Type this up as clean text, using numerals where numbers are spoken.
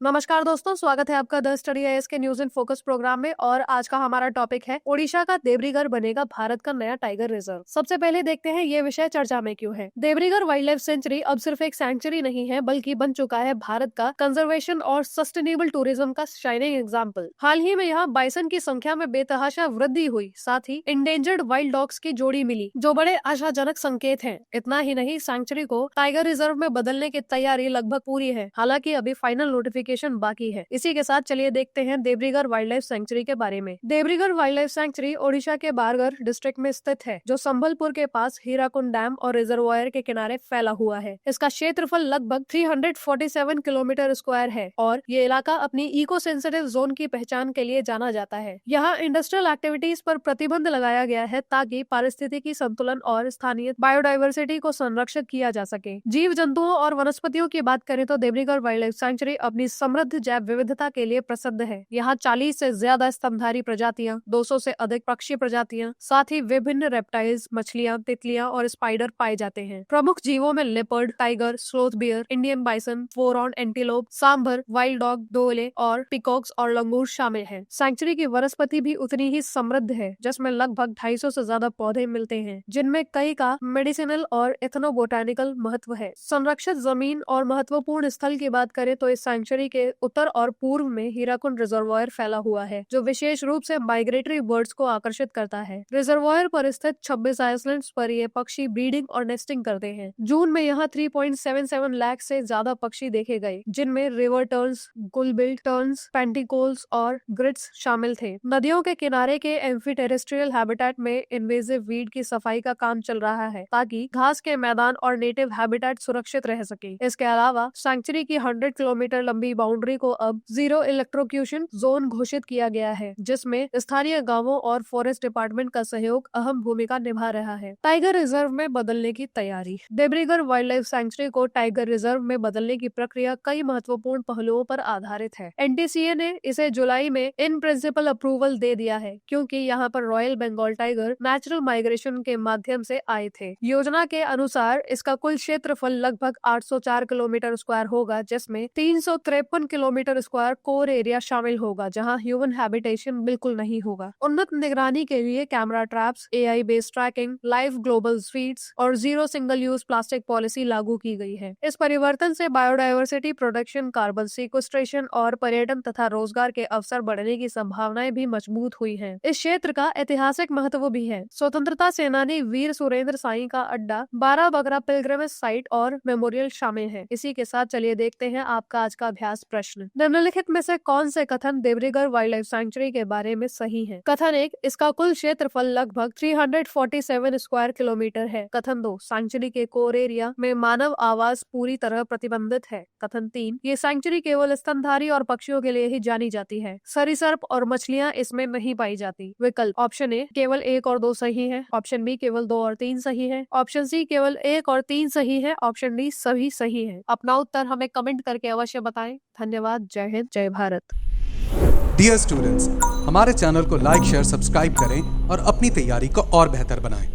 नमस्कार दोस्तों, स्वागत है आपका द स्टडी आईएएस के न्यूज इन फोकस प्रोग्राम में। और आज का हमारा टॉपिक है ओडिशा का देवरीगढ़ बनेगा भारत का नया टाइगर रिजर्व। सबसे पहले देखते हैं ये विषय चर्चा में क्यों है। देवरीगढ़ वाइल्ड लाइफ सेंचुरी अब सिर्फ एक सेंचुरी नहीं है, बल्कि बन चुका है भारत का कंजर्वेशन और सस्टेनेबल टूरिज्म का शाइनिंग एग्जाम्पल। हाल ही में यहाँ बाइसन की संख्या में बेतहाशा वृद्धि हुई, साथ ही इंडेंजर्ड वाइल्ड डॉग्स की जोड़ी मिली, जो बड़े आशाजनक संकेत है। इतना ही नहीं, सेंचुरी को टाइगर रिजर्व में बदलने की तैयारी लगभग पूरी है, हालांकि अभी फाइनल नोटिफिकेशन बाकी है। इसी के साथ चलिए देखते हैं देवरीगढ़ वाइल्ड लाइफ सेंचुरी के बारे में। Debrigarh wild life sanctuary Odisha के बारगढ़ डिस्ट्रिक्ट में स्थित है, जो संबलपुर के पास हीराकुंड डैम और रिजर्वायर के किनारे फैला हुआ है। इसका क्षेत्रफल लगभग 347 किलोमीटर स्क्वायर है और ये इलाका अपनी इको सेंसिटिव जोन की पहचान के लिए जाना जाता है। यहाँ इंडस्ट्रियल एक्टिविटीज पर प्रतिबंध लगाया गया है, ताकि पारिस्थितिकी संतुलन और स्थानीय बायोडाइवर्सिटी को संरक्षित किया जा सके। जीव जंतुओं और वनस्पतियों की बात करें तो देवरीगढ़ वाइल्ड लाइफ सेंचुरी अपनी समृद्ध जैव विविधता के लिए प्रसिद्ध है। यहाँ 40 से ज्यादा स्तनधारी प्रजातियां, 200 से अधिक पक्षी प्रजातियां, साथ ही विभिन्न रेप्टाइल्स, मछलियां, तितलियां और स्पाइडर पाए जाते हैं। प्रमुख जीवों में leopard, tiger, sloth beer, Indian bison, four-horn antelope, sambar, wild dog, डोले और पिकॉक्स और लंगूर शामिल हैं। सेंचुरी की वनस्पति भी उतनी ही समृद्ध है, जिसमें लगभग 250 से ज्यादा पौधे मिलते हैं, जिनमें कई का मेडिसिनल और एथनोबोटानिकल महत्व है। संरक्षित जमीन और महत्वपूर्ण स्थल की बात करें तो इस सेंचुरी के उत्तर और पूर्व में हीराकुंड रिजर्वायर फैला हुआ है, जो विशेष रूप से माइग्रेटरी बर्ड्स को आकर्षित करता है। रिजर्वायर पर स्थित 26 आइलैंड्स पर ये पक्षी ब्रीडिंग और नेस्टिंग करते हैं। जून में यहाँ 3.77 लाख से ज्यादा पक्षी देखे गए, जिनमें रिवर टर्न्स, गुलबिल टर्न्स, पेंटिकोल्स और ग्रिड्स शामिल थे। नदियों के किनारे के एम्फी टेरेस्ट्रियल हैबिटेट में इन्वेजिव वीड की सफाई का काम चल रहा है, ताकि घास के मैदान और नेटिव हैबिटेट सुरक्षित रह सके। इसके अलावा सेंचुरी की 100 किलोमीटर लंबी बाउंड्री को अब जीरो इलेक्ट्रोक्यूशन जोन घोषित किया गया है, जिसमें स्थानीय गांवों और फॉरेस्ट डिपार्टमेंट का सहयोग अहम भूमिका निभा रहा है। टाइगर रिजर्व में बदलने की तैयारी। देवरीगढ़ वाइल्ड लाइफ सेंचुरी को टाइगर रिजर्व में बदलने की प्रक्रिया कई महत्वपूर्ण पहलुओं पर आधारित है। एनटीसीए ने इसे जुलाई में इन प्रिंसिपल अप्रूवल दे दिया है, क्योंकि यहाँ पर royal Bengal tiger natural migration के माध्यम से आए थे। योजना के अनुसार इसका कुल क्षेत्रफल लगभग 804 किलोमीटर स्क्वायर होगा, जिसमें 353 किलोमीटर स्क्वायर कोर एरिया शामिल होगा, जहां ह्यूमन हैबिटेशन बिल्कुल नहीं होगा। उन्नत निगरानी के लिए camera traps, AI based tracking, live global feeds और zero single use plastic policy लागू की गई है। इस परिवर्तन से बायोडाइवर्सिटी प्रोटेक्शन, कार्बन सीक्वेस्ट्रेशन और पर्यटन तथा रोजगार के अवसर बढ़ने की संभावनाएं भी मजबूत हुई हैं। इस क्षेत्र का ऐतिहासिक महत्व भी है। स्वतंत्रता सेनानी वीर सुरेंद्र साई का अड्डा, 12 बगरा पिलग्रिमेज साइट और मेमोरियल शामिल है। इसी के साथ चलिए देखते हैं आपका आज का अभ्यास प्रश्न। निम्नलिखित में से कौन से कथन देवरीगढ़ वाइल्ड लाइफ सेंचुरी के बारे में सही है? कथन 1, इसका कुल क्षेत्रफल लगभग 347 स्क्वायर किलोमीटर है। कथन 2, सेंचुरी के कोर एरिया में मानव आवास पूरी तरह प्रतिबंधित है। कथन 3, ये सेंचुरी केवल स्तनधारी और पक्षियों के लिए ही जानी जाती है, सरीसृप और मछलियां इसमें नहीं पाई जाती। विकल्प ऑप्शन ए केवल 1 और 2 सही है, ऑप्शन बी केवल 2 और 3 सही है, ऑप्शन सी केवल 1 और 3 सही है, ऑप्शन डी सभी सही है। अपना उत्तर हमें कमेंट करके अवश्य बताएं। धन्यवाद। जय हिंद, जय भारत। डियर स्टूडेंट्स, हमारे चैनल को लाइक, शेयर, सब्सक्राइब करें और अपनी तैयारी को और बेहतर बनाएं।